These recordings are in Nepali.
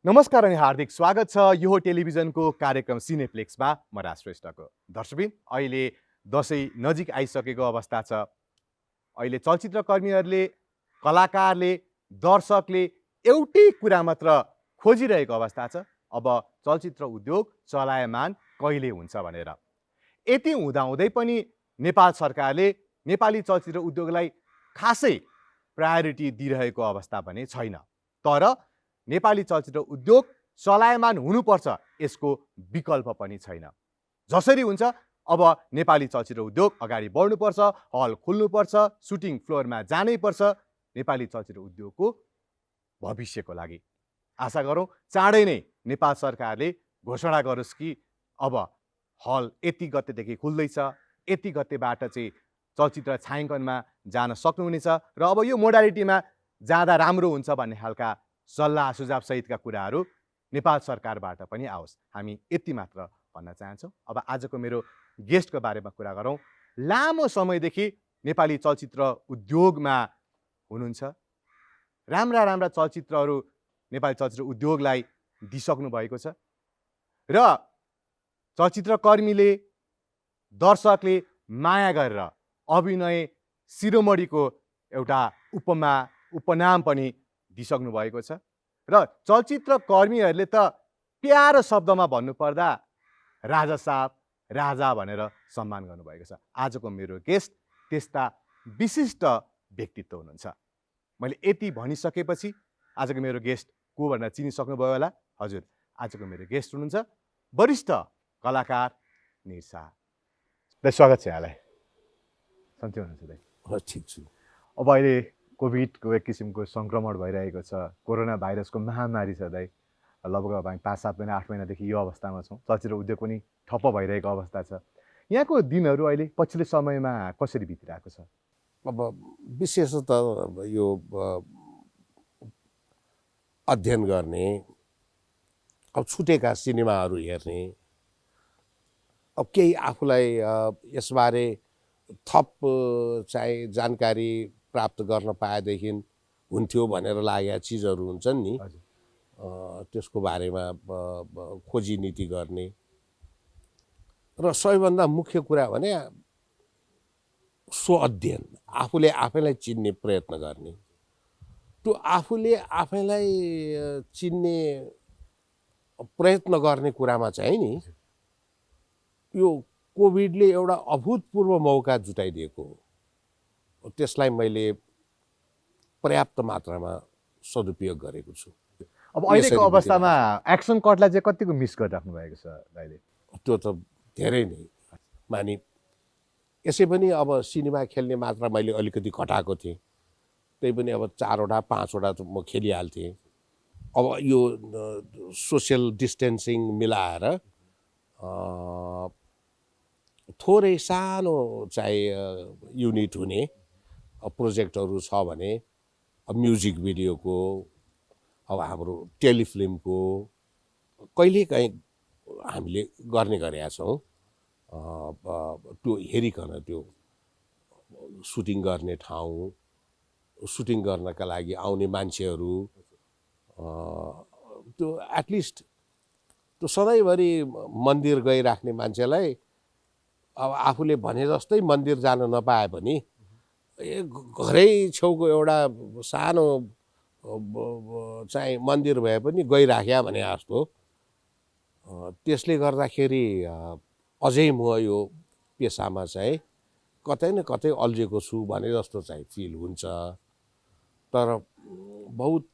नमस्कार अनि हार्दिक स्वागत छ यो टेलिभिजनको कार्यक्रम सिनेप्लेक्समा म राज श्रेष्ठको। दर्शकबिन, अहिले दशैं नजिक आइसकेको अवस्था छ। अहिले चलचित्रकर्मीहरूले, कलाकारले, दर्शकले एउटै कुरा मात्र खोजिरहेको अवस्था छ, अब चलचित्र उद्योग चलायमान कहिले हुन्छ भनेर। यति हुँदाहुँदै पनि नेपाल सरकारले नेपाली चलचित्र उद्योगलाई खासै प्रायोरिटी दिइरहेको अवस्था भने छैन। तर नेपाली चलचित्र उद्योग चलायमान हुनुपर्छ, यसको विकल्प पनि छैन। जसरी हुन्छ अब नेपाली चलचित्र उद्योग अगाडि बढ्नुपर्छ, हल खुल्नुपर्छ, सुटिङ फ्लोरमा जानै पर्छ नेपाली चलचित्र उद्योगको भविष्यको लागि। आशा गरौँ चाँडै नै नेपाल सरकारले घोषणा गरोस् कि अब हल यति गतेदेखि खुल्दैछ, यति गतेबाट चाहिँ चलचित्र छायाङ्कनमा जान सक्नुहुनेछ र अब यो मोडालिटीमा जाँदा राम्रो हुन्छ भन्ने खालका सल्लाह सुझाव सहितका कुराहरू नेपाल सरकारबाट पनि आओस्, हामी यति मात्र भन्न चाहन्छौँ। अब आजको मेरो गेस्टको बारेमा कुरा गरौँ। लामो समयदेखि नेपाली चलचित्र उद्योगमा हुनुहुन्छ, राम्रा चलचित्रहरू नेपाली चलचित्र उद्योगलाई दिइसक्नु भएको छ र चलचित्रकर्मीले, दर्शकले माया गरेर अभिनय शिरोमणिको एउटा उपनाम पनि दिइसक्नु भएको छ र चलचित्रकर्मीहरूले त प्यारो शब्दमा भन्नुपर्दा राजा साहब, राजा भनेर सम्मान गर्नुभएको छ। आजको मेरो गेस्ट त्यस्ता विशिष्ट व्यक्तित्व हुनुहुन्छ। मैले यति भनिसकेपछि आजको मेरो गेस्ट को भनेर चिनिसक्नुभयो होला। हजुर, आजको मेरो गेस्ट हुनुहुन्छ वरिष्ठ कलाकार निर शाह। दाइ, स्वागत छ यहाँलाई। सन्चै हुनुहुन्छ दाइ? ठिक छु। अब अहिले कोभिडको एक किसिमको सङ्क्रमण भइरहेको छ, कोरोना भाइरसको महामारी छ दाइ। लगभग अब हामी 5-7 महिना 8 महिनादेखि यो अवस्थामा छौँ। चलचित्र उद्योग पनि ठप्प भइरहेको अवस्था छ। यहाँको दिनहरू अहिले पछिल्लो समयमा कसरी बितिरहेको छ? अब विशेषतः यो अध्ययन गर्ने, अब छुटेका सिनेमाहरू हेर्ने, अब केही आफूलाई यसबारे थप चाहिँ जानकारी प्राप्त गर्न पाएदेखि हुन्थ्यो भनेर लागेका चिजहरू हुन्छन् नि, त्यसको बारेमा खोजी नीति गर्ने र सबैभन्दा मुख्य कुरा भने स्वअध्ययन, आफूले आफैलाई चिन्ने प्रयत्न गर्ने। त्यो आफूले आफैलाई चिन्ने प्रयत्न गर्ने कुरामा चाहिँ नि यो कोभिडले एउटा अभूतपूर्व मौका जुटाइदिएको हो। त्यसलाई मैले पर्याप्त मात्रामा सदुपयोग गरेको छु। अब अहिलेको अवस्थामा एक्सन कटलाई चाहिँ कतिको मिस गरिराख्नु भएको छ दाइले? त्यो त धेरै नै मानि, यसै पनि अब सिनेमा खेल्ने मात्रा मैले अलिकति घटाएको थिएँ, त्यही पनि अब 4वटा 5वटा त म खेलिहाल्थेँ। अब यो सोसियल डिस्टेन्सिङ मिलाएर थोरै सानो चाहिँ युनिट हुने प्रोजेक्टहरू छ भने, अब म्युजिक भिडियोको, अब हाम्रो टेलिफिल्मको कहिलेकाहीँ हामीले गर्ने गरेका छौँ। त्यो हेरिकन त्यो सुटिङ गर्ने ठाउँ, सुटिङ गर्नका लागि आउने मान्छेहरू, त्यो एटलिस्ट त्यो सधैँभरि मन्दिर गइराख्ने मान्छेलाई अब आफूले भने जस्तै मन्दिर जान नपाए पनि घरै छेउको एउटा सानो चाहिँ मन्दिर भए पनि गइराख्या भने जस्तो, त्यसले गर्दाखेरि अझै म यो पेसामा चाहिँ कतै न कतै अल्झेको छु भने जस्तो चाहिँ फिल हुन्छ। तर बहुत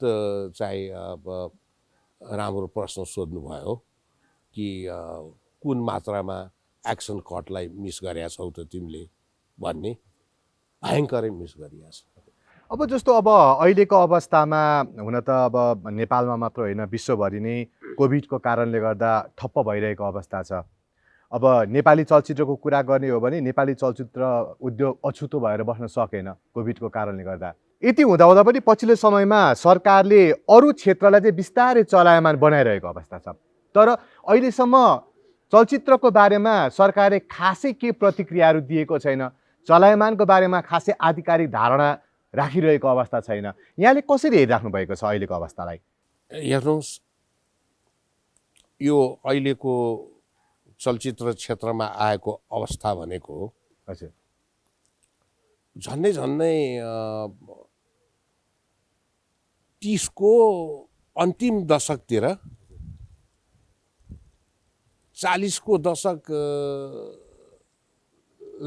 चाहिँ अब राम्रो प्रश्न सोध्नुभयो कि कुन मात्रामा एक्सन कटलाई मिस गरेका छौ त तिमीले भन्ने। भयङ्करै मिस गरिया छ। अब जस्तो अब अहिलेको अवस्थामा हुन त अब नेपालमा मात्र होइन, विश्वभरि नै कोभिडको कारणले गर्दा ठप्प भइरहेको अवस्था छ। अब नेपाली चलचित्रको कुरा गर्ने हो भने नेपाली चलचित्र उद्योग अछुतो भएर बस्न सकेन कोभिडको कारणले गर्दा। यति हुँदा पनि पछिल्लो समयमा सरकारले अरू क्षेत्रलाई चाहिँ बिस्तारै चलायमान बनाइरहेको अवस्था छ। तर अहिलेसम्म चलचित्रको बारेमा सरकारले खासै के प्रतिक्रियाहरू दिएको छैन, चलायमानको बारेमा खासै आधिकारिक धारणा राखिरहेको अवस्था छैन। यहाँले कसरी हेरिराख्नु भएको छ अहिलेको अवस्थालाई? हेर्नुहोस्, यो अहिलेको चलचित्र क्षेत्रमा आएको अवस्था भनेको हजुर 30 को अन्तिम दशकतिर 40 को दशक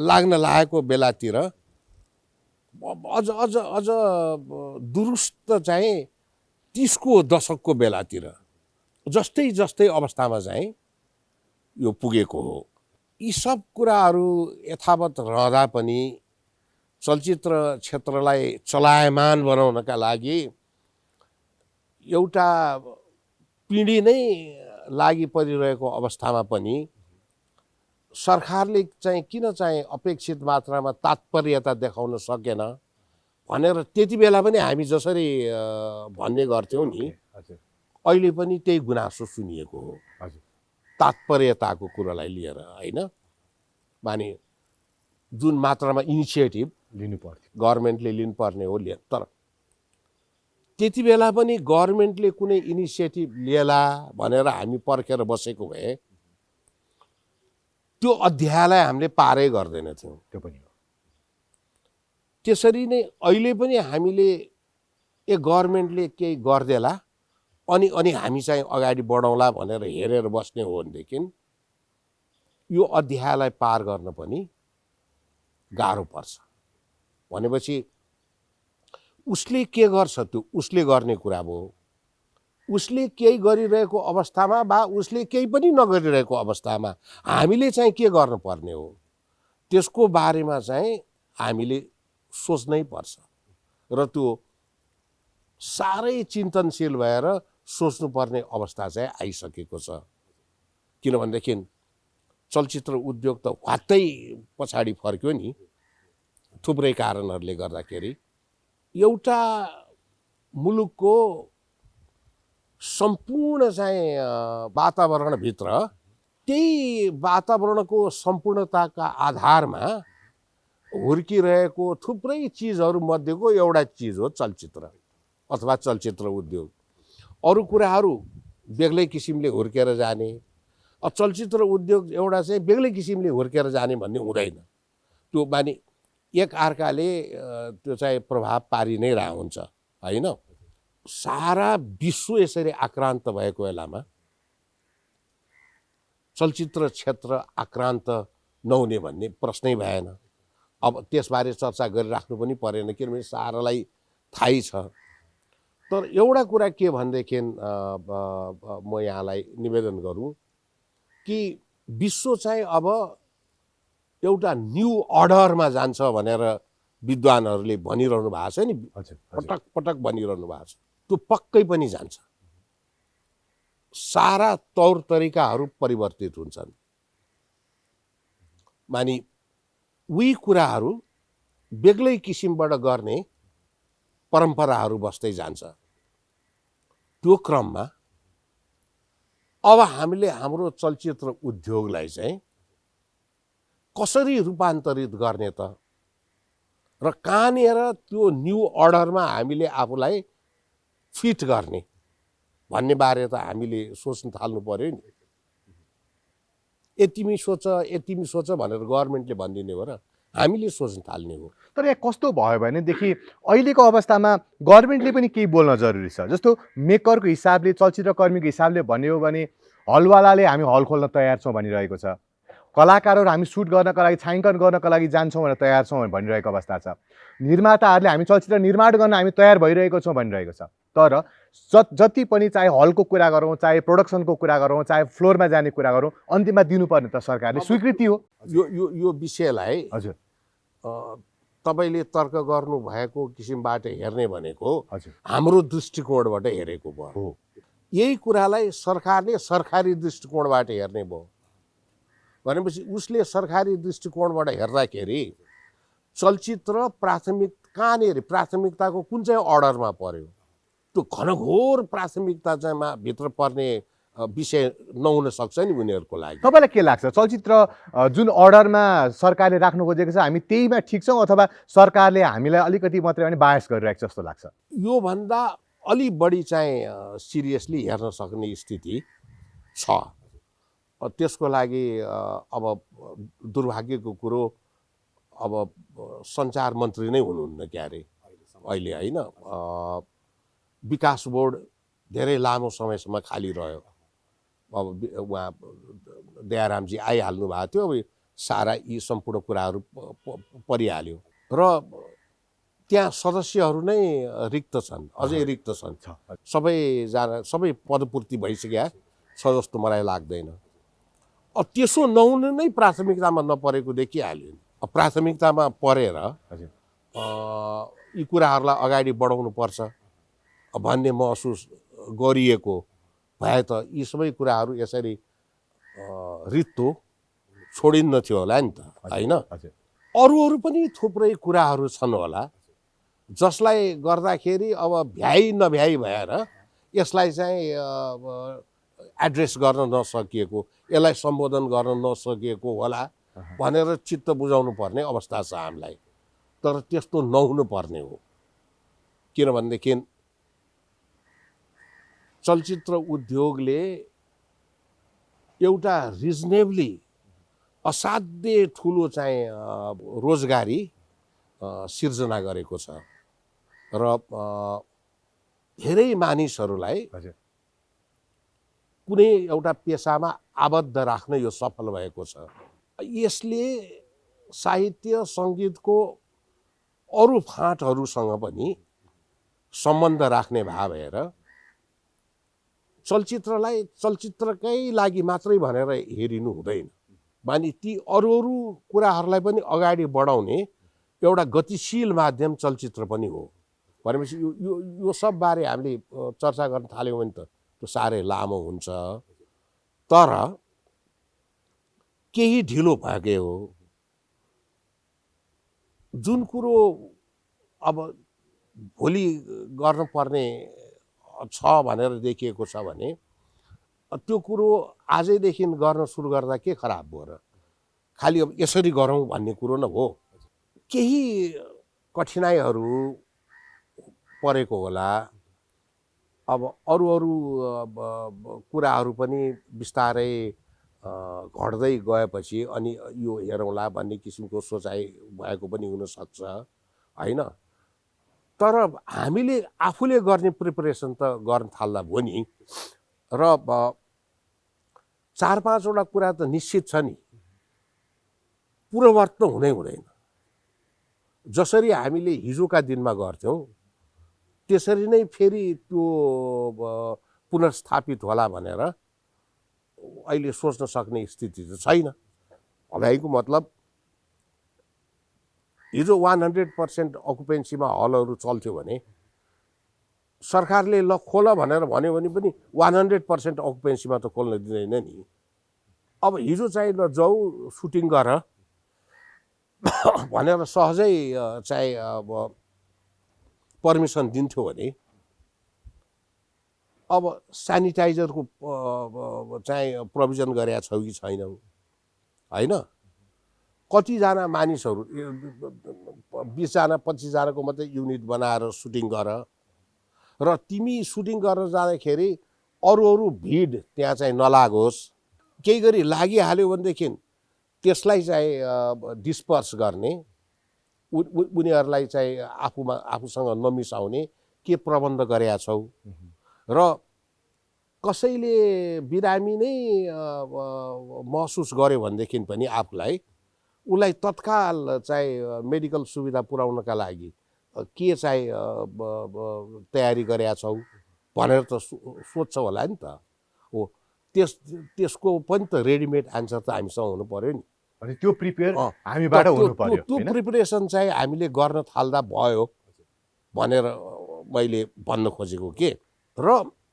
लाग्न लागेको बेलातिर अझ अझ अझ दुरुस्त चाहिँ 30 को दशकको बेलातिर जस्तै जस्तै अवस्थामा चाहिँ यो पुगेको हो। यी सब कुराहरू यथावत रहँदा पनि चलचित्र क्षेत्रलाई चलायमान बनाउनका लागि एउटा पिँढी नै लागि परिरहेको अवस्थामा पनि सरकारले चाहिँ किन चाहिँ अपेक्षित मात्रामा तात्पर्यता देखाउन सकेन भनेर त्यति बेला पनि हामी जसरी भन्ने गर्थ्यौँ नि, हजुर अहिले पनि त्यही गुनासो सुनिएको हो हजुर तात्पर्यताको कुरालाई लिएर, होइन? माने जुन मात्रामा इनिसिएटिभ लिनु पर्थ्यो, गभर्मेन्टले लिनुपर्ने हो लिए, तर त्यति बेला पनि गभर्मेन्टले कुनै इनिसिएटिभ लिएला भनेर हामी पर्खेर बसेको भए त्यो अध्यायलाई हामीले पारै गर्दैनथ्यौँ। त्यो पनि हो। त्यसरी नै अहिले पनि हामीले ए गभर्मेन्टले केही गर्देला अनि अनि हामी चाहिँ अगाडि बढौँला भनेर हेरेर बस्ने हो भनेदेखि यो अध्यायलाई पार गर्न पनि गाह्रो पर्छ। भनेपछि उसले के गर्छ त्यो उसले गर्ने कुरा भयो। उसले केही गरिरहेको अवस्थामा वा उसले केही पनि नगरिरहेको अवस्थामा हामीले चाहिँ के गर्नुपर्ने हो त्यसको बारेमा चाहिँ हामीले सोच्नै पर्छ र त्यो साह्रै चिन्तनशील भएर सोच्नुपर्ने अवस्था चाहिँ आइसकेको छ। किनभनेदेखि चलचित्र उद्योग त वात्तै पछाडि फर्क्यो नि, थुप्रै कारणहरूले गर्दाखेरि। एउटा मुलुकको सम्पूर्ण चाहिँ वातावरणभित्र त्यही वातावरणको सम्पूर्णताका आधारमा हुर्किरहेको थुप्रै चिजहरू मध्येको एउटा चिज हो चलचित्र अथवा चलचित्र उद्योग। अरू कुराहरू बेग्लै किसिमले हुर्केर जाने, चलचित्र उद्योग एउटा चाहिँ बेग्लै किसिमले हुर्केर जाने भन्ने हुँदैन। त्यो माने एक अर्काले त्यो चाहिँ प्रभाव पारि नै रह हुन्छ, होइन? सारा विश्व यसरी आक्रान्त भएको बेलामा चलचित्र क्षेत्र आक्रान्त नहुने भन्ने प्रश्नै भएन। अब त्यसबारे चर्चा गरिराख्नु पनि परेन किनभने सारालाई थाहै छ। तर एउटा कुरा के भनेदेखि म यहाँलाई निवेदन गरौँ कि विश्व चाहिँ अब एउटा न्यू अर्डरमा जान्छ भनेर विद्वानहरूले भनिरहनु भएको छ नि, पटक पटक भनिरहनु भएको छ। त्यो पक्कै पनि जान्छ। सारा तौर तरिकाहरू परिवर्तित हुन्छन्। मानि उही कुराहरू बेग्लै किसिमबाट गर्ने परम्पराहरू बस्दै जान्छ। त्यो क्रममा अब हामीले हाम्रो चलचित्र उद्योगलाई चाहिँ कसरी रूपान्तरित गर्ने त र कहाँनिर त्यो न्यू अर्डरमा हामीले आफूलाई फिट गर्ने भन्ने बारे त हामीले सोच्न थाल्नु पर्यो नि। यतिमी सोच भनेर गभर्मेन्टले भनिदिने हो र हामीले सोच्न थाल्ने हो। तर यहाँ कस्तो भयो भनेदेखि अहिलेको अवस्थामा गभर्मेन्टले पनि केही बोल्न जरुरी छ। जस्तो मेकरको हिसाबले, चलचित्रकर्मीको हिसाबले भन्यो भने हलवालाले हामी हल खोल्न तयार छौँ भनिरहेको छ। कलाकारहरू हामी सुट गर्नका लागि, छायाङ्कन गर्नका लागि जान्छौँ भनेर तयार छौँ भनेर भनिरहेको अवस्था छ। निर्माताहरूले हामी चलचित्र निर्माण गर्न हामी तयार भइरहेको छौँ भनिरहेको छ। तर जति पनि चाहे हलको कुरा गरौँ, चाहे प्रोडक्सनको कुरा गरौँ, चाहे फ्लोरमा जाने कुरा गरौँ, अन्तिममा दिनुपर्ने त सरकारले स्वीकृति हो। यो विषयलाई हजुर तपाईँले तर्क गर्नु भएको किसिमबाट हेर्ने भनेको हजुर हाम्रो दृष्टिकोणबाट हेरेको भयो। यही कुरालाई सरकारले सरकारी दृष्टिकोणबाट हेर्ने भयो भनेपछि उसले सरकारी दृष्टिकोणबाट हेर्दाखेरि चलचित्र कहाँनिर प्राथमिकताको कुन चाहिँ अर्डरमा पर्यो, त्यो घनघोर प्राथमिकता चाहिँ भित्र पर्ने विषय नहुन सक्छ नि उनीहरूको लागि। तपाईँलाई के लाग्छ, चलचित्र जुन अर्डरमा सरकारले राख्नु खोजेको छ हामी त्यहीमा ठिक छौँ अथवा सरकारले हामीलाई अलिकति मात्रै पनि बायस गरिरहेको छ जस्तो लाग्छ? योभन्दा अलि बढी चाहिँ सिरियसली हेर्न सक्ने स्थिति छ। त्यसको लागि अब दुर्भाग्यको कुरो अब सञ्चार मन्त्री नै हुनुहुन्न क्यारे अहिले होइन। विकास बोर्ड धेरै लामो समयसम्म खाली रह्यो। अब उहाँ दयारामजी आइहाल्नु भएको थियो, अब सारा यी सम्पूर्ण कुराहरू परिहाल्यो र त्यहाँ सदस्यहरू नै रिक्त छन्, अझै रिक्त छन्। सबै पदपूर्ति भइसक्या छ जस्तो मलाई लाग्दैन। अब त्यसो नहुनु नै प्राथमिकतामा नपरेको देखिहाल्यो। प्राथमिकतामा परेर यी कुराहरूलाई अगाडि बढाउनु पर्छ भन्ने महसुस गरिएको भए त यी सबै कुराहरू यसरी रित्तो छोडिन्न थियो होला नि त, होइन? अरू पनि थुप्रै कुराहरू छन् होला जसलाई गर्दाखेरि अब भ्याइ नभ्याइ भएर यसलाई चाहिँ एड्रेस गर्न नसकिएको, यसलाई सम्बोधन गर्न नसकिएको होला भनेर चित्त बुझाउनु पर्ने अवस्था छ हामीलाई। तर त्यस्तो नहुनु पर्ने हो, किनभनेदेखि चलचित्र उद्योगले एउटा रिजनेबली असाध्यै ठुलो चाहिँ रोजगारी सिर्जना गरेको छ र धेरै मानिसहरूलाई कुनै एउटा पेसामा आबद्ध राख्न यो सफल भएको छ। यसले साहित्य सङ्गीतको अरू फाँटहरूसँग पनि सम्बन्ध राख्ने भाव भएर चलचित्रलाई चलचित्रकै लागि मात्रै भनेर हेरिनु हुँदैन, मानि ती अरू कुराहरूलाई पनि अगाडि बढाउने एउटा गतिशील माध्यम चलचित्र पनि हो। भनेपछि यो सब बारे हामीले चर्चा गर्न थाल्यौँ भने त त्यो साह्रै लामो हुन्छ। तर केही ढिलो भएकै हो। जुन कुरो अब भोलि गर्नुपर्ने छ भनेर देखिएको छ भने त्यो कुरो आजैदेखि गर्न सुरु गर्दा के खराब भयो र? खालि अब यसरी गरौँ भन्ने कुरो न हो। केही कठिनाइहरू परेको होला। अब अरू कुराहरू पनि बिस्तारै घट्दै गएपछि अनि यो हेरौँला भन्ने किसिमको सोचाइ भएको पनि हुनसक्छ, होइन? तर हामीले आफूले गर्ने प्रिपरेसन त गर्न थाल्दा भयो नि। र 4-5वटा कुरा त निश्चित छ नि, पूर्ववर्त हुनै हुँदैन। जसरी हामीले हिजोका दिनमा गर्थ्यौँ त्यसरी नै फेरि त्यो पुनर्स्थापित होला भनेर अहिले सोच्न सक्ने स्थिति त छैन। भनाइको मतलब हिजो 100% अकुपेन्सीमा हलहरू चल्थ्यो भने सरकारले ल खोल भनेर भन्यो भने पनि 100% अकुपेन्सीमा त खोल्न दिँदैन नि। अब हिजो चाहिँ ल जाऊ सुटिङ गर भनेर सहजै चाहिँ अब पर्मिसन दिन्थ्यो भने अब सेनिटाइजरको चाहिँ प्रोभिजन गरेका छौ कि छैनौ, होइन? कतिजना मानिसहरू 20जना 25जनाको मात्रै युनिट बनाएर सुटिङ गर र तिमी सुटिङ गर्न जाँदाखेरि अरू भिड त्यहाँ चाहिँ नलागोस्। केही गरी लागिहाल्यो भनेदेखि त्यसलाई चाहिँ डिस्पर्स गर्ने, उनीहरूलाई चाहिँ आफूसँग नमिसाउने के प्रबन्ध गरेका छौ? र कसैले बिरामी नै महसुस गर्यो भनेदेखि पनि आफूलाई उसलाई तत्काल चाहिँ मेडिकल सुविधा पुर्याउनका लागि के चाहिँ तयारी गरेका छौ भनेर त सोध्छ होला नि त। हो, त्यसको पनि त रेडिमेड एन्सर त हामीसँग हुनु पर्यो नि। अनि त्यो प्रिपेयर हामीबाट हुनु पर्यो। त्यो प्रिपरेसन चाहिँ हामीले गर्न थाल्दा भयो भनेर मैले भन्न खोजेको के। र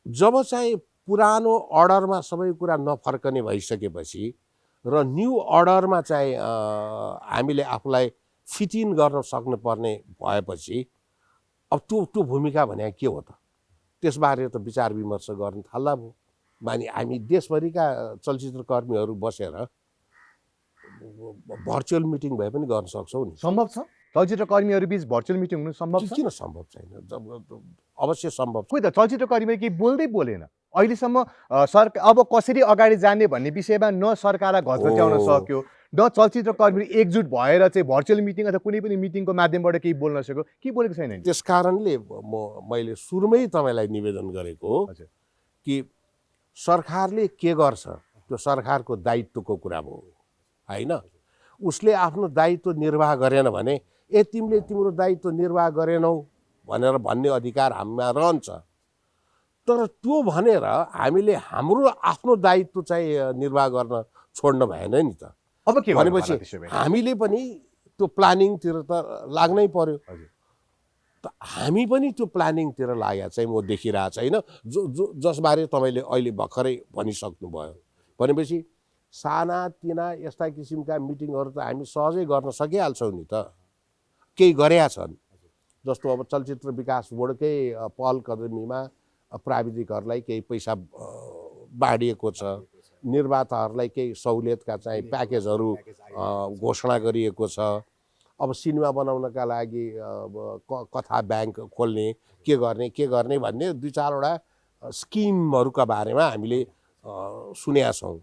जब चाहिँ पुरानो अर्डरमा सबै कुरा नफर्कने भइसकेपछि र न्यू अर्डरमा चाहिँ हामीले आफूलाई फिट इन गर्न सक्नुपर्ने भएपछि अब त्यो भूमिका भने के हो त? त्यसबारे त विचार विमर्श गर्न थाल्दा भयो। मानि हामी देशभरिका चलचित्रकर्मीहरू बसेर भर्चुअल मिटिङ भए पनि गर्न सक्छौँ नि। सम्भव छ? चलचित्रकर्मीहरू बीच भर्चुअल मिटिङ हुनु सम्भव छ? किन सम्भव छैन? अवश्य सम्भव छ। खोइ त चलचित्रकर्मीहरू केही बोल्दै बोलेन। अहिलेसम्म अब कसरी अगाडि जाने भन्ने विषयमा न सरकारलाई घचघच्याउन सक्यो, न चलचित्र कर्मी एकजुट भएर चाहिँ भर्चुअल मिटिङ अथवा कुनै पनि मिटिङको माध्यमबाट केही बोल्न सक्यो, के बोलेको छैन नि? त्यस कारणले मैले सुरुमै तपाईँलाई निवेदन गरेको हजुर। कि सरकारले के गर्छ त्यो सरकारको दायित्वको कुरा हो होइन। उसले आफ्नो दायित्व निर्वाह गरेन भने तिमीले तिम्रो दायित्व निर्वाह गरेनौ भनेर भन्ने अधिकार हामीमा रहन्छ। तर त्यो भनेर हामीले हाम्रो आफ्नो दायित्व चाहिँ निर्वाह गर्न छोड्न भएन नि त। अब के भनेपछि हामीले पनि त्यो प्लानिङतिर त लाग्नै पर्यो। त हामी पनि त्यो प्लानिङतिर लागेको चाहिँ म देखिरहेको छैन, जसबारे तपाईँले अहिले भर्खरै भनिसक्नुभयो। भनेपछि सानातिना यस्ता किसिमका मिटिङहरू त हामी सहजै गर्न सकिहाल्छौँ नि त, केही गरेका छन्। जस्तो अब चलचित्र विकास बोर्डकै पहल कदमीमा प्राविधिकहरूलाई केही पैसा बाँडिएको छ, निर्माताहरूलाई केही सहुलियतका चाहिँ प्याकेजहरू घोषणा गरिएको छ। अब सिनेमा बनाउनका लागि कथा ब्याङ्क खोल्ने, के गर्ने भन्ने 2-4वटा स्किमहरूका बारेमा हामीले सुनेका छौँ।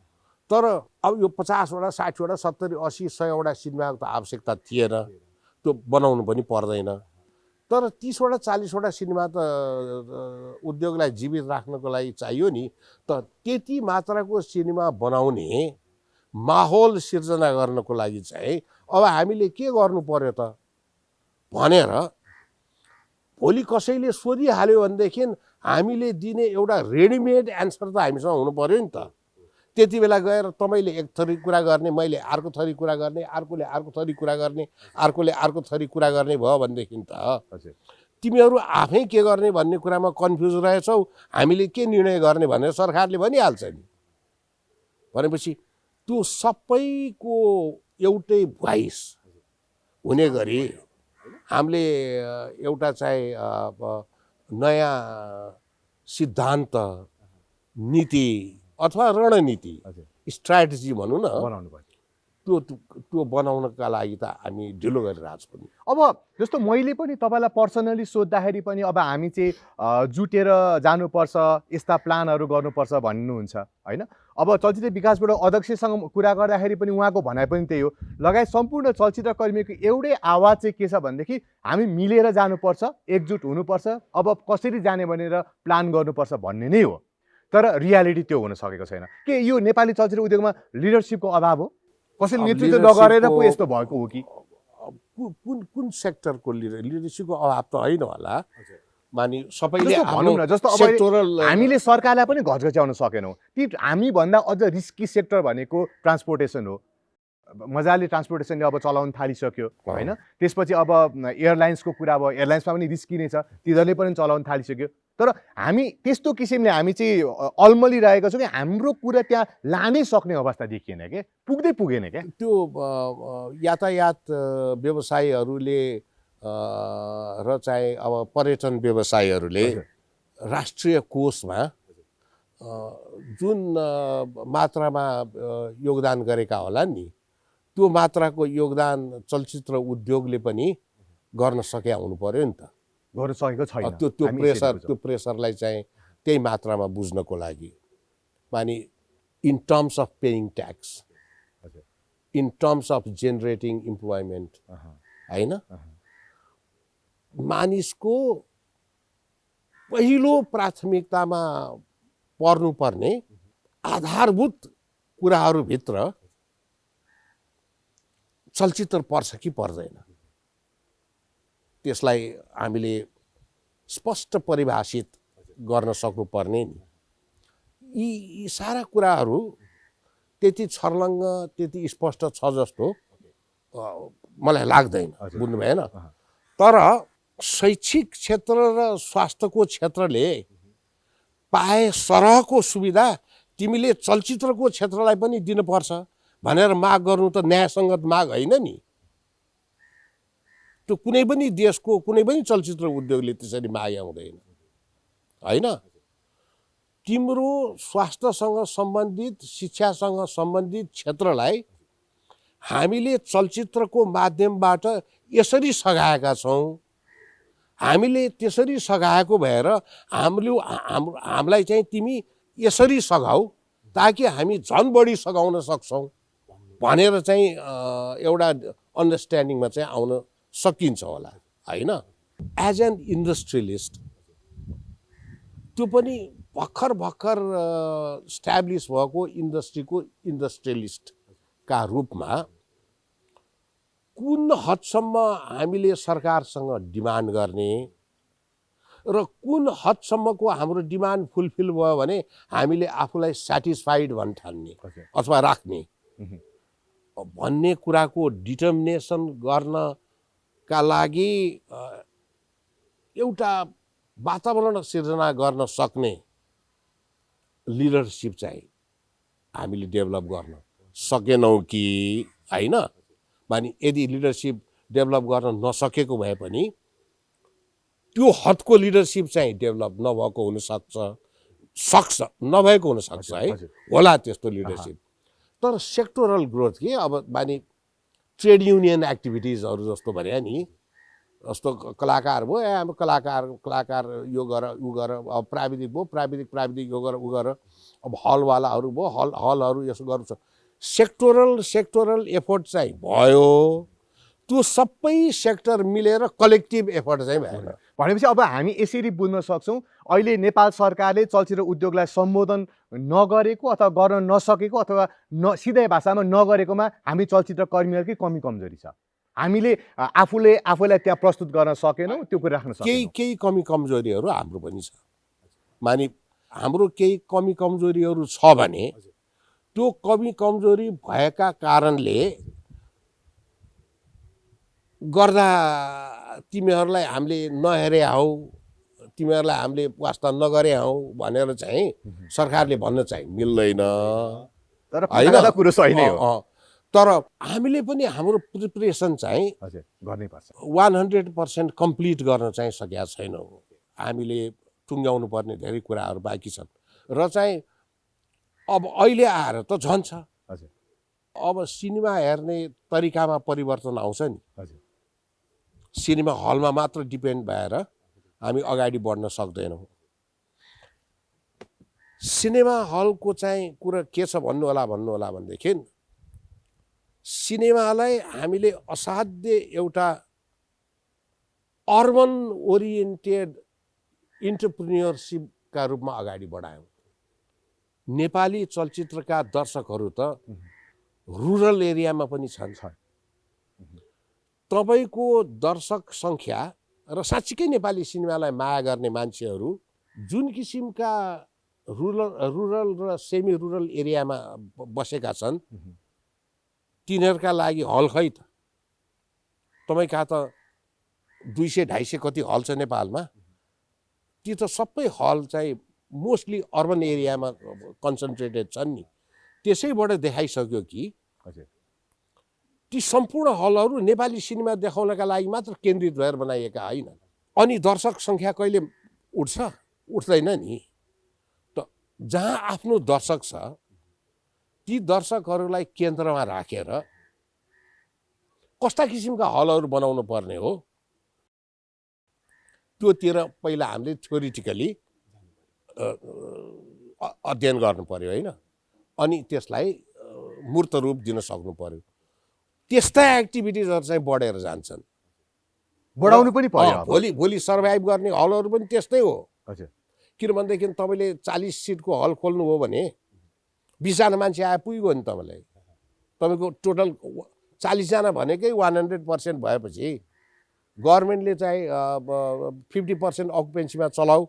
तर अब यो 50वटा 60वटा 70 80 100वटा सिनेमाको त आवश्यकता थिएन, त्यो बनाउनु पनि पर्दैन। तर 30वटा 40वटा सिनेमा त उद्योगलाई जीवित राख्नको लागि चाहियो नि त। त्यति मात्राको सिनेमा बनाउने माहौल सिर्जना गर्नको लागि चाहिँ अब हामीले के गर्नु पर्यो त भनेर भोलि कसैले सोधिहाल्यो भनेदेखि हामीले दिने एउटा रेडिमेड एन्सर त हामीसँग हुनु पर्यो नि त। त्यति बेला गएर तपाईँले एक थरी कुरा गर्ने, मैले अर्को थरी कुरा गर्ने, अर्कोले अर्को थरी कुरा गर्ने, अर्कोले अर्को थरी कुरा गर्ने भयो भनेदेखि त तिमीहरू आफै के गर्ने भन्ने कुरामा कन्फ्युज रहेछौ, हामीले के निर्णय गर्ने भनेर सरकारले भनिहाल्छ नि। भनेपछि त्यो सबैको एउटै भोइस हुने गरी हामीले एउटा चाहिँ नयाँ सिद्धान्त, नीति अथवा रणनीति, स्ट्राटेजी भनौँ न, बनाउनु पर्यो। त्यो बनाउनका लागि त हामी ढिलो गरिरहेको छौँ। अब जस्तो मैले पनि तपाईँलाई पर्सनली सोद्धाखेरि पनि अब हामी चाहिँ जुटेर जानुपर्छ, यस्ता प्लानहरू गर्नुपर्छ भन्नुहुन्छ होइन। अब चलचित्र विकासबाट अध्यक्षसँग कुरा गर्दाखेरि पनि उहाँको भनाइ पनि त्यही हो, लगायत सम्पूर्ण चलचित्र कर्मीको एउटै आवाज चाहिँ के छ भनेदेखि हामी मिलेर जानुपर्छ, एकजुट हुनुपर्छ, अब कसरी जाने भनेर प्लान गर्नुपर्छ भन्ने नै हो। तर रियालिटी त्यो हुन सकेको छैन। के यो नेपाली चलचित्र उद्योगमा लिडरसिपको अभाव हो? कसैले नेतृत्व नगरेर पो यस्तो भएको हो कि? कुन सेक्टरको लिडरसिपको अभाव त होइन होला। मानि सबैले भनौँ न, जस्तो अब हामीले सरकारलाई पनि घचघच्याउन सकेनौँ। ती हामीभन्दा अझ रिस्की सेक्टर भनेको ट्रान्सपोर्टेसन हो। मजाले ट्रान्सपोर्टेसनले अब चलाउन थालिसक्यो होइन। त्यसपछि अब एयरलाइन्सको कुरा भयो, एयरलाइन्समा पनि रिस्की नै छ, तिनीहरूले पनि चलाउन थालिसक्यो। तर हामी त्यस्तो किसिमले हामी चाहिँ अल्मलिरहेको छौँ कि हाम्रो कुरा त्यहाँ लानै सक्ने अवस्था देखिएन क्या, पुगेन क्या। त्यो यातायात व्यवसायीहरूले र चाहिँ अब पर्यटन व्यवसायीहरूले राष्ट्रिय कोषमा जुन मात्रामा योगदान गरेका होला नि, त्यो मात्राको योगदान चलचित्र उद्योगले पनि गर्न सके हुनु पर्यो नि त। गर्न सकेको छैन। त्यो प्रेसरलाई चाहिँ त्यही मात्रामा बुझ्नको लागि, मानि in terms of paying tax, in terms of generating employment होइन। मानिसको पहिलो प्राथमिकतामा पर्नुपर्ने आधारभूत कुराहरूभित्र चलचित्र पर्छ कि पर्दैन, त्यसलाई हामीले स्पष्ट परिभाषित गर्न सक्नुपर्ने नि। यी सारा कुराहरू त्यति छर्लङ्ग, त्यति स्पष्ट छ जस्तो मलाई लाग्दैन, बुझ्नु भएन। तर शैक्षिक क्षेत्र र स्वास्थ्यको क्षेत्रले पाए सरहको सुविधा तिमीले चलचित्रको क्षेत्रलाई पनि दिनुपर्छ भनेर माग गर्नु त न्यायसङ्गत माग होइन नि। त्यो कुनै पनि देशको कुनै पनि चलचित्र उद्योगले त्यसरी मागे हुँदैन होइन। तिम्रो स्वास्थ्यसँग सम्बन्धित, शिक्षासँग सम्बन्धित क्षेत्रलाई हामीले चलचित्रको माध्यमबाट यसरी सघाएका छौँ। हामीले त्यसरी सघाएको भएर हामीलाई चाहिँ तिमी यसरी सघाऊ ताकि हामी झन् बढी सघाउन सक्छौँ भनेर चाहिँ एउटा अन्डरस्ट्यान्डिङमा चाहिँ आउन सकिन्छ होला होइन। एज एन इन्डस्ट्रियलिस्ट त्यो पनि भर्खर स्ट्याब्लिस भएको इन्डस्ट्रीको इन्डस्ट्रियलिस्टका रूपमा कुन हदसम्म हामीले सरकारसँग डिमान्ड गर्ने र कुन हदसम्मको हाम्रो डिमान्ड फुलफिल भयो भने हामीले आफूलाई सेटिस्फाइड भन्न ठान्ने अथवा राख्ने भन्ने कुराको डिटर्मिनेसन गर्नका लागि एउटा वातावरण सिर्जना गर्न सक्ने लिडरसिप चाहिँ हामीले डेभलप गर्न सकेनौँ कि होइन। मानि यदि लिडरसिप डेभलप गर्न नसकेको भए पनि त्यो हदको लिडरसिप चाहिँ डेभलप नभएको हुनसक्छ नभएको हुनसक्छ है होला त्यस्तो लिडरसिप। तर सेक्टोरल ग्रोथ के अब मानि ट्रेड युनियन एक्टिभिटिजहरू जस्तो भने नि जस्तो कलाकार भयो अब कलाकार यो गर उ गर अब प्राविधिक भयो प्राविधिक यो गर उ गर अब हलवालाहरू भयो हलहरू यसो गर्छ सेक्टोरल एफोर्ट चाहिँ भयो त्यो सबै सेक्टर मिलेर कलेक्टिभ एफोर्ट चाहिँ भएन। भनेपछि अब हामी यसरी बुझ्न सक्छौँ अहिले नेपाल सरकारले चलचित्र उद्योगलाई सम्बोधन नगरेको अथवा गर्न नसकेको अथवा सिधै भाषामा नगरेकोमा हामी चलचित्र कर्मीहरूकै कमी कमजोरी छ। हामीले आफूलाई त्यहाँ प्रस्तुत गर्न सकेनौँ त्यो कुरा राख्न सकेनौँ। केही कमी कमजोरीहरू हाम्रो पनि छ। मानि हाम्रो केही कमी कमजोरीहरू छ भने त्यो कमी कमजोरी भएका कारणले गर्दा तिमीहरूलाई हामीले नहेरे हौ तिमीहरूलाई हामीले वास्ता नगरे हौ भनेर चाहिँ सरकारले भन्न चाहिँ मिल्दैन। तर कुरो सही नै हो। तर हामीले पनि हाम्रो प्रिपरेसन चाहिँ गर्नैपर्छ 100% कम्प्लिट गर्न चाहिँ सकेका छैनौँ। हामीले टुङ्ग्याउनु पर्ने धेरै कुराहरू बाँकी छन् र चाहिँ अब अहिले आएर त झन् छ। अब सिनेमा हेर्ने तरिकामा परिवर्तन आउँछ नि। सिनेमा हलमा मात्र डिपेन्ड भएर हामी अगाडि बढ्न सक्दैनौँ। सिनेमा हलको चाहिँ कुरा के छ भन्नु होला भनेदेखि सिनेमालाई हामीले असाध्य एउटा अर्बन ओरिएन्टेड इन्टरप्रिन्योरसिपका रूपमा अगाडि बढायौँ। नेपाली चलचित्रका दर्शकहरू त रुरल एरियामा पनि छन्। तपाईँको दर्शक सङ्ख्या र साँच्चीकै नेपाली सिनेमालाई माया गर्ने मान्छेहरू जुन किसिमका रुरल र सेमी रुरल एरियामा बसेका छन् तिनीहरूका लागि हल खै त। तपाईँ कहाँ त 200-250 कति हल छ नेपालमा। ती त सबै हल चाहिँ मोस्टली अर्बन एरियामा कन्सन्ट्रेटेड छन् नि। त्यसैबाट देखाइसक्यो कि ती सम्पूर्ण हलहरू नेपाली सिनेमा देखाउनका लागि मात्र केन्द्रित भएर बनाइएका होइन। अनि दर्शक सङ्ख्या कहिले उठ्दैन नि। त जहाँ आफ्नो दर्शक छ ती दर्शकहरूलाई केन्द्रमा राखेर कस्ता किसिमका हलहरू बनाउनु पर्ने हो त्योतिर पहिला हामीले थ्योरिटिकली अध्ययन गर्नु पर्यो होइन। अनि त्यसलाई मूर्त रूप दिन सक्नु पर्यो। त्यस्ता एक्टिभिटिजहरू चाहिँ बढेर जान्छन्। बढाउनु पनि पर्यो। भोलि सर्भाइभ गर्ने हलहरू पनि त्यस्तै हो। किनभनेदेखि तपाईँले 40 सिटको हल खोल्नु हो भने 20 जना मान्छे आए पुग्यो नि तपाईँलाई। तपाईँको टोटल 40 जना भनेकै 100% भएपछि गभर्मेन्टले चाहिँ 50% अकुपेन्सीमा चलाऊ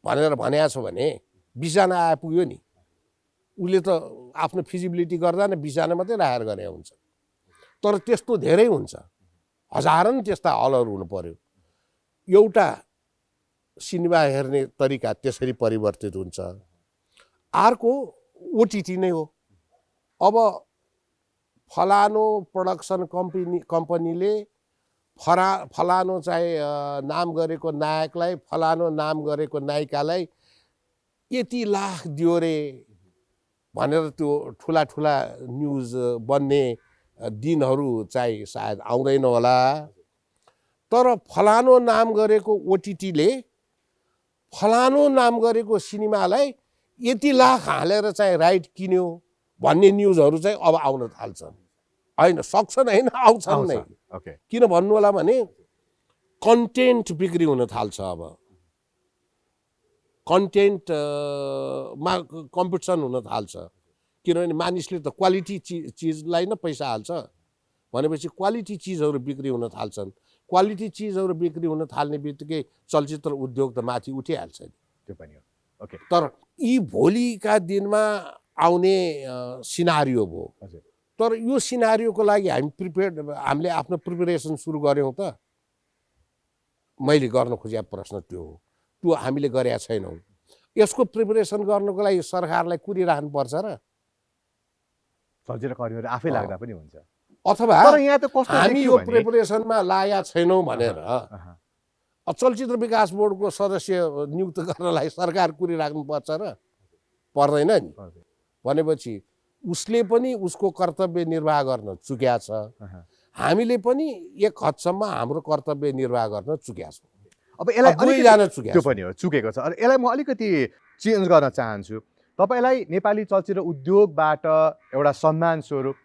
भनेर भनेको छ भने 20 जना आए पुग्यो नि। उसले त आफ्नो फिजिबिलिटी गर्दा नै 20 जना मात्रै राखेर गरे हुन्छ। तर त्यस्तो धेरै हुन्छ। हजारौं त्यस्ता हलहरू हुनु पर्यो। एउटा सिनेमा हेर्ने तरिका त्यसरी परिवर्तित हुन्छ। अर्को ओटिटी नै हो। अब फलानो प्रोडक्सन कम्पनीले फलानो चाहिँ नाम गरेको नायकलाई फलानो नाम गरेको नायिकालाई यति लाख दियो रे भनेर त्यो ठुला न्युज बन्ने दिनहरू चाहिँ सायद आउँदैन होला। तर फलानो नाम गरेको ओटिटीले फलानो नाम गरेको सिनेमालाई यति लाख हालेर चाहिँ राइट किन्यो भन्ने न्युजहरू चाहिँ अब आउन थाल्छन्। होइन सक्छन् होइन, आउँछन् नै। ओके, किन भन्नु होला भने कन्टेन्ट बिक्री हुन थाल्छ। अब कन्टेन्टमा कम्पिटिसन हुन थाल्छ, किनभने मानिसले त क्वालिटी चिजलाई नै पैसा हाल्छ भनेपछि क्वालिटी चिजहरू बिक्री हुन थाल्छन्। क्वालिटी चिजहरू बिक्री हुन थाल्ने बित्तिकै चलचित्र उद्योग त माथि उठिहाल्छ नि। त्यो पनि हो। ओके, तर यी भोलिका दिनमा आउने सिनारियो भयो। हजुर, तर यो सिनारियोको लागि हामीले आफ्नो प्रिपेरेसन सुरु गऱ्यौँ त? मैले गर्न खोजेको प्रश्न त्यो हो। त्यो हामीले गरेका छैनौँ। यसको प्रिपेरेसन गर्नको लागि सरकारलाई कुरिराख्नुपर्छ र चलचित्र कर्मीहरू आफै लाग्दा पनि हुन्छ। अथवा तर यहाँ त कस्तो हामी देखियो यो भने प्रिपेरेसनमा लागेका छैनौँ भनेर चलचित्र विकास बोर्डको सदस्य नियुक्त गर्नलाई सरकार कुरिराख्नुपर्छ र पर्दैन नि। भनेपछि उसले पनि उसको कर्तव्य निर्वाह गर्न चुक्या छ, हामीले पनि एक हदसम्म हाम्रो कर्तव्य निर्वाह गर्न चुक्या छौँ। अब यसलाई दुवैजना चुक्या त्यो छौँ। पनि हो, चुकेको छ। यसलाई म अलिकति चेन्ज गर्न चाहन्छु। तपाईँलाई नेपाली चलचित्र उद्योगबाट एउटा सम्मान स्वरूप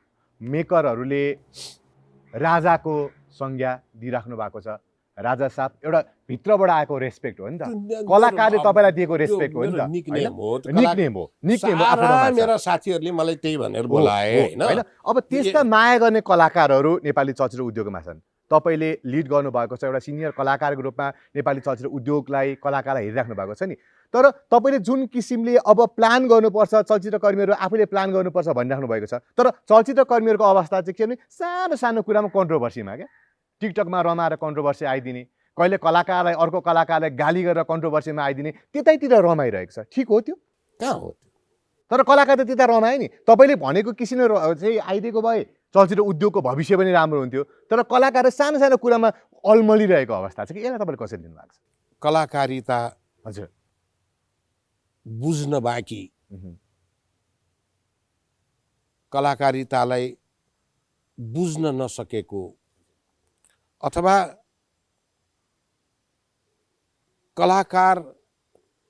मेकरहरूले राजाको संज्ञा दिइराख्नु भएको छ। राजा साहब एउटा भित्रबाट आएको रेस्पेक्ट हो नि त, कलाकारले तपाईँलाई दिएको रेस्पेक्ट हो नि त। निकनेम हो। मेरा मेरा साथीहरूले मलाई त्यही भनेर बोलाए होइन। अब त्यस्ता माया गर्ने कलाकारहरू नेपाली चलचित्र उद्योगमा छन्। तपाईँले लिड गर्नुभएको छ, एउटा सिनियर कलाकारको रूपमा नेपाली चलचित्र उद्योगलाई, कलाकारलाई हेरिराख्नु भएको छ नि। तर तपाईँले जुन किसिमले अब प्लान गर्नुपर्छ, चलचित्र कर्मीहरू आफूले प्लान गर्नुपर्छ भनिराख्नु भएको छ, तर चलचित्र कर्मीहरूको अवस्था चाहिँ के भने सानो सानो कुरामा कन्ट्रोभर्सीमा क्या, टिकटकमा रमाएर कन्ट्रोभर्सी आइदिने, कहिले कलाकारलाई अर्को कलाकारलाई गाली गरेर कन्ट्रोभर्सीमा आइदिने, त्यतैतिर रमाइरहेको छ। ठिक हो त्यो? कहाँ हो? तर कलाकार त त्यता रमायो नि। तपाईँले भनेको किसिमले चाहिँ आइदिएको भए चलचित्र उद्योगको भविष्य पनि राम्रो हुन्थ्यो। तर कलाकार सानो सानो कुरामा अल्मलिरहेको अवस्था छ कि यसलाई तपाईँले कसरी लिनुभएको छ? कलाकारिता हजुर बुझ्न बाँकी, कलाकारितालाई बुझ्न नसकेको अथवा कलाकार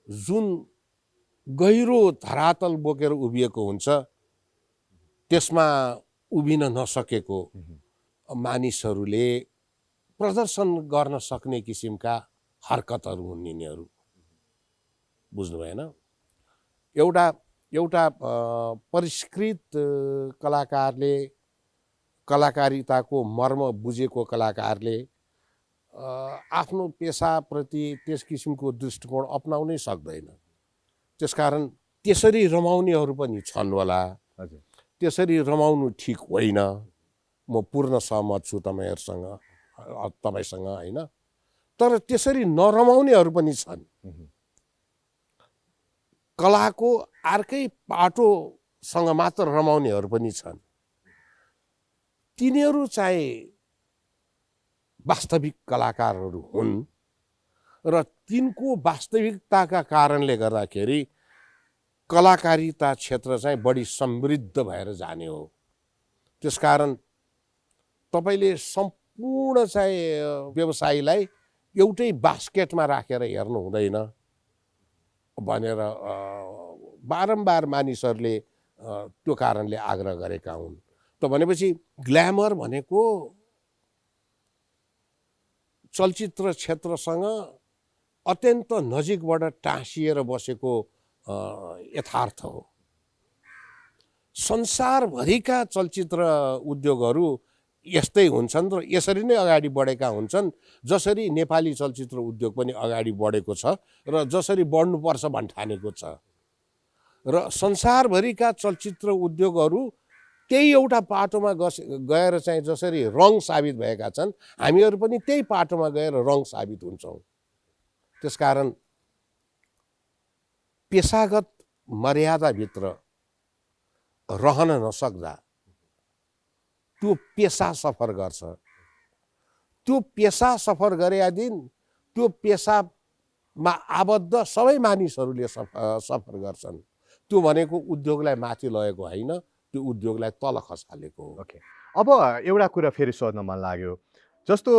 जुन गहिरो धरातल बोकेर उभिएको हुन्छ त्यसमा उभिन नसकेको मानिसहरूले प्रदर्शन गर्न सक्ने किसिमका हरकतहरू हुन् यिनीहरू। बुझ्नु भएन? एउटा परिष्कृत कलाकारले, कलाकारिताको मर्म बुझेको कलाकारले आफ्नो पेसाप्रति त्यस किसिमको दृष्टिकोण अपनाउनै सक्दैन। त्यसकारण त्यसरी रमाउनेहरू पनि छन् होला। त्यसरी रमाउनु ठिक होइन, म पूर्ण सहमत छु तपाईँसँग होइन। तर त्यसरी नरमाउनेहरू पनि छन्। कलाको अर्कै पाटोसँग मात्र रमाउनेहरू पनि छन्। तिनीहरू चाहिँ वास्तविक कलाकारहरू हुन् र तिनको वास्तविकताका कारणले गर्दाखेरि कलाकारिता क्षेत्र चाहिँ बढी समृद्ध भएर जाने हो। त्यसकारण तपाईँले सम्पूर्ण चाहिँ व्यवसायीलाई एउटै बास्केटमा राखेर हेर्नु हुँदैन भनेर बारम्बार मानिसहरूले त्यो कारणले आग्रह गरेका हुन्। त भनेपछि ग्ल्यामर भनेको चलचित्र क्षेत्रसँग अत्यन्त नजिकबाट टाँसिएर बसेको यथार्थ हो। संसारभरिका चलचित्र उद्योगहरू यस्तै हुन्छन् र यसरी नै अगाडि बढेका हुन्छन् जसरी नेपाली चलचित्र उद्योग पनि अगाडि बढेको छ र जसरी बढ्नुपर्छ भन्ठानेको छ। र संसारभरिका चलचित्र उद्योगहरू त्यही एउटा पाटोमा गएर चाहिँ जसरी रङ साबित भएका छन्, हामीहरू पनि त्यही पाटोमा गएर रङ साबित हुन्छौँ। त्यसकारण पेसागत मर्यादाभित्र रहन नसक्दा त्यो पेसा सफर गर्छ। त्यो पेसा सफर गरेका दिन त्यो पेसामा आबद्ध सबै मानिसहरूले सफर गर्छन्। त्यो भनेको उद्योगलाई माथि लगेको होइन, त्यो उद्योगलाई तल खसालेको हो। ओके, अब एउटा कुरा फेरि सोध्न मन लाग्यो। जस्तो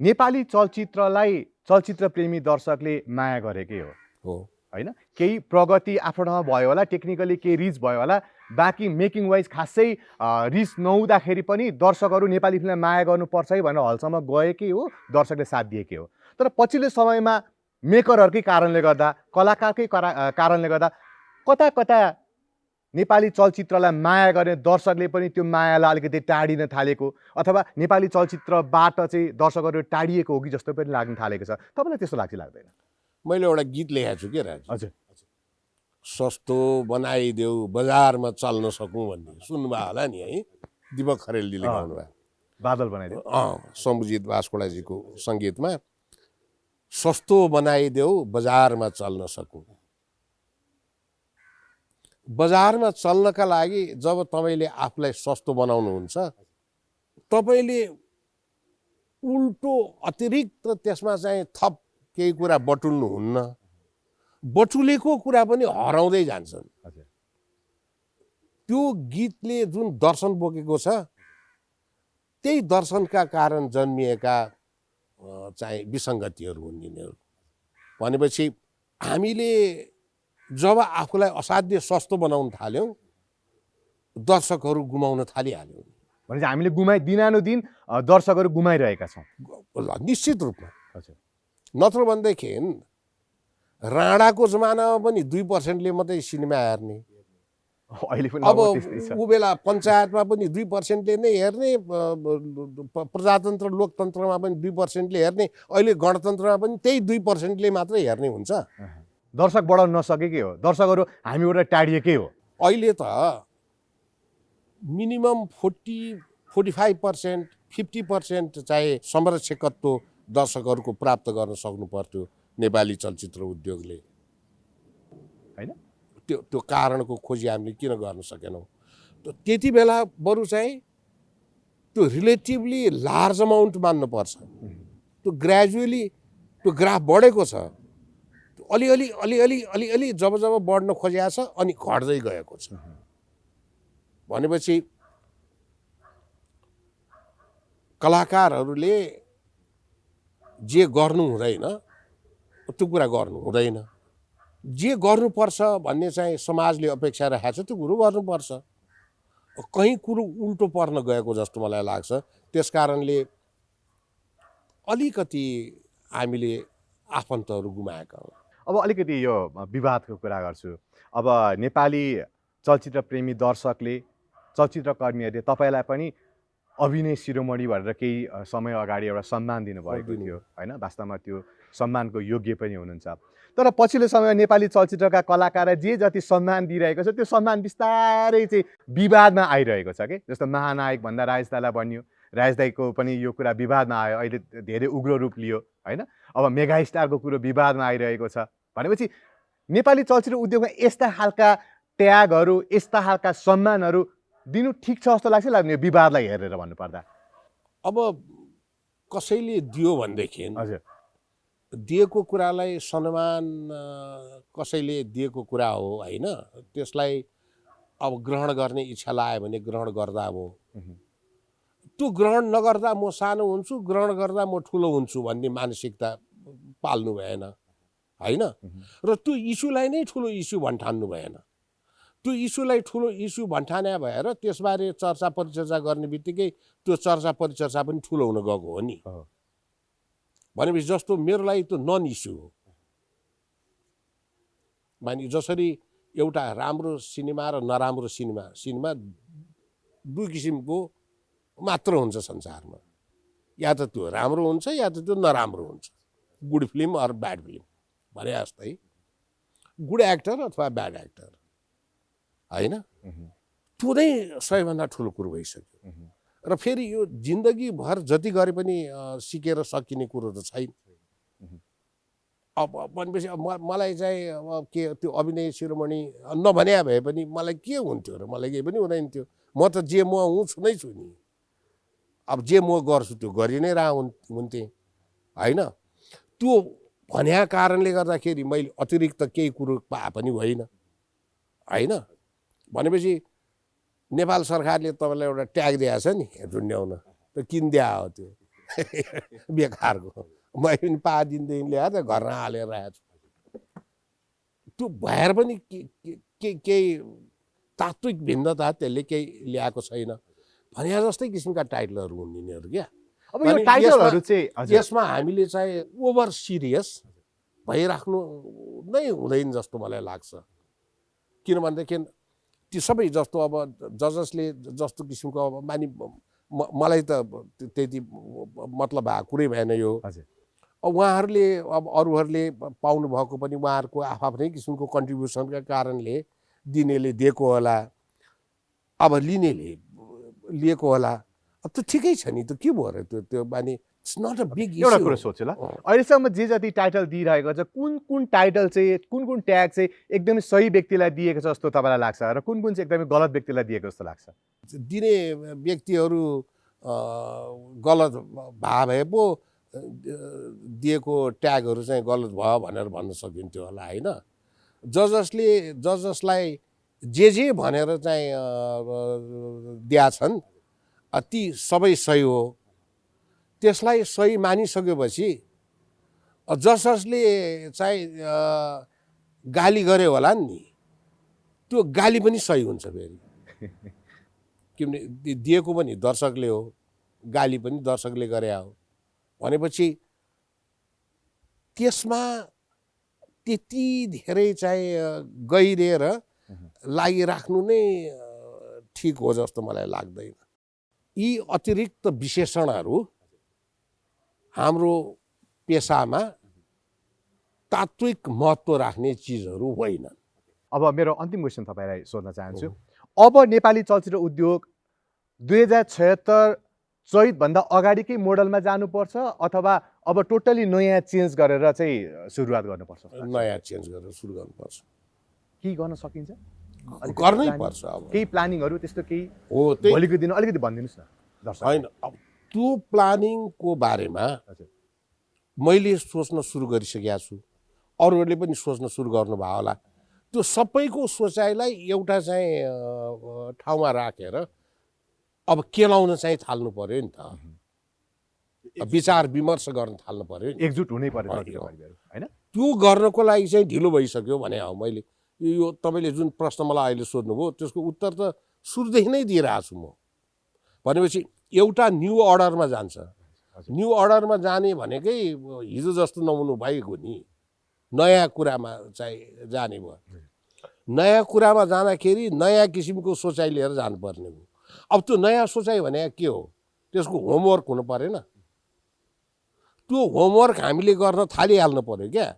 नेपाली चलचित्रलाई चलचित्र प्रेमी दर्शकले माया गरेकै हो होइन, केही प्रगति आफ्नो ठाउँमा भयो होला, टेक्निकली केही रिच भयो होला, बाँकी मेकिङ वाइज खासै रिच नहुँदाखेरि पनि दर्शकहरू नेपाली फिल्मलाई माया गर्नुपर्छ है भनेर हलसम्म गएकै हो, दर्शकले साथ दिएकै हो। तर पछिल्लो समयमा मेकरहरूकै कारणले गर्दा, कलाकारकै कारणले गर्दा कता कता नेपाली चलचित्रलाई माया गर्ने दर्शकले पनि त्यो मायालाई अलिकति टाढिन थालेको, अथवा नेपाली चलचित्रबाट चाहिँ दर्शकहरू टाढिएको हो कि जस्तो पनि लाग्न थालेको छ। तपाईँलाई त्यस्तो लाग्छ लाग्दैन? मैले एउटा गीत लेखेको छु के राज, हजुर, सस्तो बनाइदेऊ बजारमा चल्न सकौँ भन्ने सुन्नुभयो होला नि है, दिपक खरेलजीले गाउनु भयो। बादल बनाइदियो। सम्बुजित बास्कोडाजीको सङ्गीतमा सस्तो बनाइदेऊ बजारमा चल्न सकौँ। बजारमा चल्नका लागि जब तपाईँले आफूलाई सस्तो बनाउनुहुन्छ, तपाईँले उल्टो अतिरिक्त त्यसमा चाहिँ थप केही कुरा बटुल्नुहुन्न, बटुलेको कुरा पनि हराउँदै जान्छन्। त्यो गीतले जुन दर्शन बोकेको छ, त्यही दर्शनका कारण जन्मिएका चाहिँ विसङ्गतिहरू हुन् यिनीहरू। भनेपछि हामीले जब आफूलाई असाध्य सस्तो बनाउन थाल्यौँ, दर्शकहरू गुमाउन थालिहाल्यौँ। भनेपछि हामीले दिनानुदिन दर्शकहरू गुमाइरहेका छौँ। निश्चित रूपमा। नत्र भनेदेखि राणाको जमानामा पनि 2%ले मात्रै सिनेमा हेर्ने, अहिले पनि अब ऊ बेला पञ्चायतमा पनि 2%ले नै हेर्ने, प्रजातन्त्र लोकतन्त्रमा पनि 2%ले हेर्ने, अहिले गणतन्त्रमा पनि त्यही 2%ले मात्रै हेर्ने हुन्छ। दर्शक बढाउन नसकेकै हो, दर्शकहरू हामीबाट टाढिएकै हो। अहिले त मिनिमम 45% 50% चाहिँ संरक्षकत्व दर्शकहरूको प्राप्त गर्न सक्नु पर्थ्यो नेपाली चलचित्र उद्योगले, होइन? त्यो कारणको खोजी हामीले किन गर्न सकेनौँ? त्यति बेला बरु चाहिँ त्यो रिलेटिभली लार्ज अमाउन्ट मान्नुपर्छ। त्यो ग्रेजुअली त्यो ग्राफ बढेको छ, अलिअलि अलिअलि अलिअलि जब जब बढ्न खोजिएको छ अनि घट्दै गएको छ। भनेपछि कलाकारहरूले जे गर्नु हुँदैन त्यो कुरा गर्नु हुँदैन, जे गर्नुपर्छ भन्ने चाहिँ समाजले अपेक्षा राखेको छ त्यो कुरो गर्नुपर्छ। कहीँ कुरो उल्टो पर्न गएको जस्तो मलाई लाग्छ। त्यस कारणले अलिकति हामीले आफन्तहरू गुमाएका हौँ। अब अलिकति यो विवादको कुरा गर्छु। अब नेपाली चलचित्र प्रेमी दर्शकले, चलचित्रकर्मीहरूले तपाईँलाई पनि अभिनय शिरोमणि भनेर केही समय अगाडि एउटा सम्मान दिनुभएको थियो, होइन? वास्तवमा त्यो सम्मानको योग्य पनि हुनुहुन्छ। तर पछिल्लो समयमा नेपाली चलचित्रका कलाकारलाई जे जति सम्मान दिइरहेको छ, त्यो सम्मान बिस्तारै चाहिँ विवादमा आइरहेको छ कि। जस्तो महानायक भन्दा राजेश दाईलाई भनियो, राजेश दाईको पनि यो कुरा विवादमा आयो, अहिले धेरै उग्र रूप लियो, होइन? अब मेगा स्टारको कुरो विवादमा आइरहेको छ। भनेपछि नेपाली चलचित्र उद्योगमा यस्ता खालका ट्यागहरू, यस्ता खालका सम्मानहरू दिनु ठिक छ जस्तो लाग्छ लाग्ने विवादलाई हेरेर भन्नुपर्दा? अब कसैले दियो भनेदेखि हजुर, दिएको कुरालाई सम्मान कसैले दिएको कुरा हो, होइन? त्यसलाई अब ग्रहण गर्ने इच्छा लाग्यो भने ग्रहण गर्दा हो। त्यो ग्रहण नगर्दा म सानो हुन्छु, ग्रहण गर्दा म ठुलो हुन्छु भन्ने मानसिकता पाल्नु भएन, होइन? र त्यो इस्युलाई नै ठुलो इस्यु भन्ठान्नु भएन। त्यो इस्युलाई ठुलो इस्यु भन्ठाने भएर त्यसबारे चर्चा परिचर्चा गर्ने बित्तिकै त्यो चर्चा परिचर्चा पनि ठुलो हुन गएको हो नि। भनेपछि जस्तो मेरो लागि त्यो नन इस्यु हो। भने जसरी एउटा राम्रो सिनेमा र नराम्रो सिनेमा दुई किसिमको मात्र हुन्छ संसारमा, या त त्यो राम्रो हुन्छ या त त्यो नराम्रो हुन्छ। गुड फिल्म अर ब्याड फिल्म भने जस्तै गुड एक्टर अथवा ब्याड एक्टर, होइन? त्यो नै सबैभन्दा ठुलो कुरो भइसक्यो। र फेरि यो जिन्दगीभर जति गरे पनि सिकेर सकिने कुरो त छैन। अब भनेपछि मलाई चाहिँ अब के त्यो अभिनय शिरोमणि नभने भए पनि मलाई के हुन्थ्यो र? मलाई केही पनि हुँदैन थियो। म त जे म हुँ छु नै छु नि। अब जे म गर्छु त्यो गरि नै हुन्थेँ, होइन? त्यो भन्या कारणले गर्दाखेरि मैले अतिरिक्त केही कुरो पाए पनि होइन, होइन? भनेपछि नेपाल सरकारले तपाईँलाई एउटा ट्याग दिएको छ नि झुन्ड्याउन, त किन दिया हो त्यो बेकारको। मैले पनि पादिनदेखि ल्याएर घरमा हालेर राखेको छु। त्यो भएर पनि केही तात्विक भिन्नता त्यसले केही ल्याएको छैन भने जस्तै किसिमका टाइटलहरू हुन् यिनीहरू क्या। अब यो टाइटलहरू चाहिँ हजुर यसमा हामीले चाहिँ ओभर सिरियस भइराख्नु नै हुँदैन जस्तो मलाई लाग्छ। किनभनेदेखि ती सबै जस्तो अब जजसले जस्तो किसिमको अब मलाई त त्यति मतलब भएको कुरै भएन यो। हजुर अब उहाँहरूले अब अरूहरूले पाउनु भएको पनि उहाँहरूको आफ्नै किसिमको कन्ट्रिब्युसनका कारणले दिनेले दिएको होला, अब लिनेले लिएको होला। अब त्यो ठिकै छ नि, त के भयो र त्यो माने इट्स नट अ बिग एउटा कुरो सोच्छु ल, अहिलेसम्म जे जति टाइटल दिइरहेको छ कुन टाइटल चाहिँ कुन ट्याग चाहिँ एकदमै सही व्यक्तिलाई दिएको छ जस्तो तपाईँलाई लाग्छ र कुन चाहिँ एकदमै गलत व्यक्तिलाई दिएको जस्तो लाग्छ? दिने व्यक्तिहरू गलत भए पो दिएको ट्यागहरू चाहिँ गलत भयो भनेर भन्न सकिन्थ्यो होला होइन। जजसलाई जे भनेर चाहिँ दिएछन् ती सबै सही हो। त्यसलाई सही मानिसकेपछि जसले चाहिँ गाली गरे होला नि, त्यो गाली पनि सही हुन्छ फेरि। किनभने दिएको पनि दर्शकले हो, गाली पनि दर्शकले गरे हो भनेपछि त्यसमा त्यति धेरै चाहिँ गहिरिएर लागिराख्नु नै ठिक हो जस्तो मलाई लाग्दैन। यी अतिरिक्त विशेषणहरू हाम्रो पेसामा तात्विक महत्त्व राख्ने चिजहरू होइनन्। अब मेरो अन्तिम क्वेसन तपाईँलाई सोध्न चाहन्छु, अब नेपाली चलचित्र उद्योग 2076 चैतभन्दा अगाडिकै मोडलमा जानुपर्छ अथवा अब टोटली नयाँ चेन्ज गरेर चाहिँ सुरुवात गर्नुपर्छ? नयाँ चेन्ज गरेर सुरु गर्नुपर्छ। के गर्न सकिन्छ? गर्नै पर्छ। अब केही प्लानिङहरू त्यस्तो केही हो त्यही भोलिको दिन अलिकति भनिदिनुहोस् न दर्शक। होइन, अब त्यो प्लानिङको बारेमा मैले सोच्न सुरु गरिसकेको छु, अरूहरूले पनि सोच्न सुरु गर्नुभयो होला। त्यो सबैको सोचाइलाई एउटा चाहिँ ठाउँमा राखेर अब केलाउन चाहिँ थाल्नु पर्यो नि त, विचार विमर्श गर्न थाल्नु पर्यो नि, एकजुट हुनै पर्यो होइन? त्यो गर्नको लागि चाहिँ ढिलो भइसक्यो भने हो। मैले यो तपाईँले जुन प्रश्न मलाई अहिले सोध्नुभयो त्यसको उत्तर त सुरुदेखि नै दिइरहेको छु म। भनेपछि एउटा न्यू अर्डरमा जान्छ। न्यू अर्डरमा जाने भनेकै हिजो जस्तो नहुनु भएको नि, नयाँ कुरामा चाहिँ जाने भयो। नयाँ कुरामा जाँदाखेरि नयाँ किसिमको सोचाइ लिएर जानुपर्ने हो। अब त्यो नयाँ सोचाइ भने के हो? त्यसको होमवर्क हुनु परेन? त्यो होमवर्क हामीले गर्न थालिहाल्नु पर्यो क्या।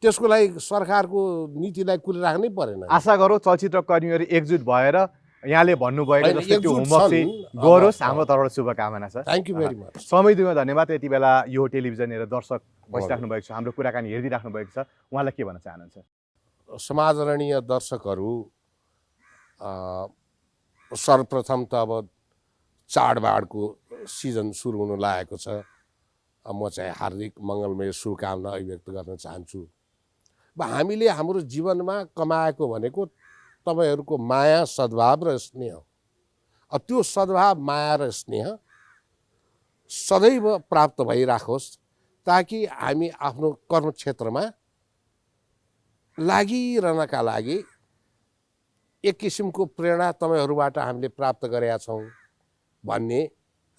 त्यसको लागि सरकारको नीतिलाई कुरिराख्नै परेन। आशा गरौँ चलचित्र कर्मीहरू एकजुट भएर यहाँले भन्नुभएको जस्तै त्यो होमवर्क चाहिँ गरोस्। हाम्रो तर्फबाट शुभकामना छ। Thank you very much. समय दिनुमा धन्यवाद। यति बेला यो टेलिभिजन हेरेर दर्शक बसिराख्नु भएको छ, हाम्रो कुराकानी हेरिदिइराख्नु भएको छ, उहाँलाई के भन्न चाहनुहुन्छ? समादरणीय दर्शकहरू, सर्वप्रथम त अब चाडबाडको सिजन सुरु हुन लागेको छ। म चाहिँ हार्दिक मङ्गलमय शुभकामना अभिव्यक्त गर्न चाहन्छु। अब हामीले हाम्रो जीवनमा कमाएको भनेको तपाईँहरूको माया, सद्भाव र स्नेह। त्यो सद्भाव, माया र स्नेह सदैव प्राप्त भइराखोस् ताकि हामी आफ्नो कर्मक्षेत्रमा लागिरहनका लागि एक किसिमको प्रेरणा तपाईँहरूबाट हामीले प्राप्त गरेका छौँ भन्ने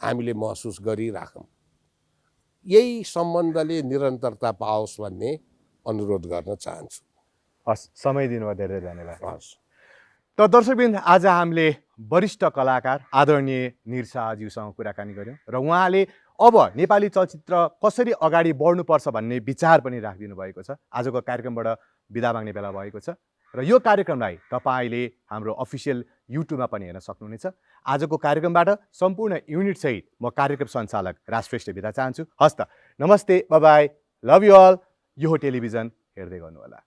हामीले महसुस गरिराखौँ। यही सम्बन्धले निरन्तरता पाओस् भन्ने अनुरोध गर्न चाहन्छु। हस्, समय दिनुभयो धेरै धन्यवाद। हस्। त दर्शकवृन्द, आज हामीले वरिष्ठ कलाकार आदरणीय निर शाहज्यूसँग कुराकानी गऱ्यौँ र उहाँले अब नेपाली चलचित्र कसरी अगाडि बढ्नुपर्छ भन्ने विचार पनि राखिदिनु भएको छ। आजको कार्यक्रमबाट बिदा माग्ने बेला भएको छ र यो कार्यक्रमलाई तपाईँले हाम्रो अफिसियल युट्युबमा पनि हेर्न सक्नुहुनेछ। आजको कार्यक्रमबाट सम्पूर्ण युनिटसहित म कार्यक्रम सञ्चालक राज श्रेष्ठ बिदा चाहन्छु। हस्त, नमस्ते, bye bye, love you all. यो टेलिभिजन हेर्दै गर्नुहोला।